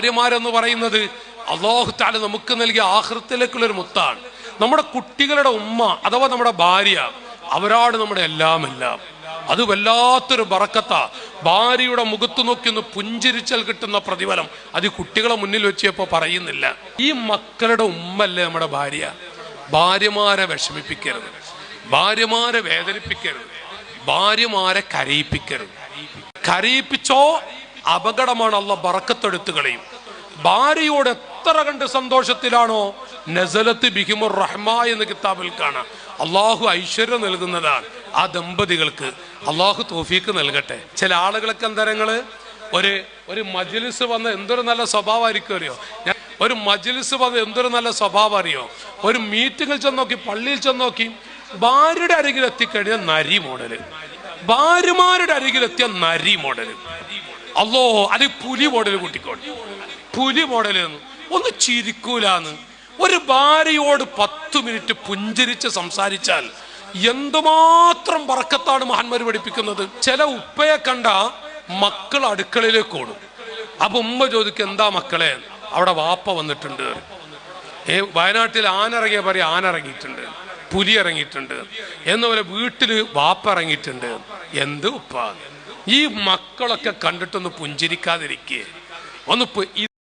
ഭാര്യമാരെന്ന് പറയുന്നത് അല്ലാഹു തആല നമുക്ക് നൽകിയ ആഖിറത്തിലേക്കുള്ളൊരു മുത്താണ്. നമ്മുടെ കുട്ടികളുടെ ഉമ്മ അഥവാ നമ്മുടെ ഭാര്യ, അവരാണ് നമ്മുടെ എല്ലാം. അത് വല്ലാത്തൊരു ബറക്കത്താ. ഭാര്യയുടെ മുഖത്ത് നോക്കി ഒന്ന് പുഞ്ചിരിച്ചാൽ കിട്ടുന്ന പ്രതിഫലം അത് കുട്ടികളെ മുന്നിൽ വെച്ചപ്പോ പറയുന്നില്ല. ഈ മക്കളുടെ ഉമ്മല്ലേ നമ്മുടെ ഭാര്യ. ഭാര്യമാരെ വിഷമിപ്പിക്കരുത്, ഭാര്യമാരെ വേദനിപ്പിക്കരുത്, ഭാര്യമാരെ കരയിപ്പിക്കരുത്. കരയിപ്പിച്ചോ അപകടമാണ്, അല്ലാഹ് ബറക്കത്തെടുത്തു കളയും. ഭാര്യയോട് എത്ര കണ്ട് സന്തോഷത്തിലാണോ നസലത്ത് ബിഹിമുർ റഹ്മ എന്ന കിതാബിൽ കാണാം. അള്ളാഹു ഐശ്വര്യം നൽകുന്നതാണ് ആ ദമ്പതികൾക്ക്. അള്ളാഹു തൗഫീക്ക് നൽകട്ടെ. ചില ആളുകളൊക്കെ എന്തരങ്ങള് ഒരു മജ്ലിസ് വന്ന് എന്തൊരു നല്ല സ്വഭാവമായിരിക്കും അറിയോ. ഒരു മജ്ലിസ് വന്ന് എന്തൊരു നല്ല സ്വഭാവം അറിയോ. ഒരു മീറ്റിങ്ങിൽ ചെന്നോക്കി, പള്ളിയിൽ ചെന്നോക്കി, ഭാര്യയുടെ അരികിൽ എത്തിക്കഴിഞ്ഞാൽ നരി മോഡല്, ഭാര്യമാരുടെ അരികിലെത്തിയ നരി മോഡല്. അല്ലോ അത് പുലി മോഡല് കൂട്ടിക്കോട്ടെ, പുലി മോഡല് ഒന്ന് ചിരിക്കൂലാന്ന്. ഒരു ഭാര്യയോട് 10 മിനിറ്റ് പുഞ്ചിരിച്ച് സംസാരിച്ചാൽ എന്തുമാത്രം ബറക്കത്താണ് മഹാന്മാർ പഠിപ്പിക്കുന്നത്. ചില ഉപ്പയെ കണ്ട മക്കൾ അടുക്കളയിലേക്ക് ഓടും. അപ്പൊ ഉമ്മ ചോദിക്കും, എന്താ മക്കളെ? അവിടെ വാപ്പ വന്നിട്ടുണ്ട്. വയനാട്ടിൽ ആന ഇറങ്ങിയ പറയും, ആന ഇറങ്ങിയിട്ടുണ്ട്, പുലി ഇറങ്ങിയിട്ടുണ്ട് എന്നപോലെ വീട്ടില് വാപ്പ ഇറങ്ങിയിട്ടുണ്ട്. എന്ത് ഉപ്പ? ഈ മക്കളൊക്കെ കണ്ടിട്ടൊന്ന് പുഞ്ചിരിക്കാതിരിക്കേ? ഒന്ന്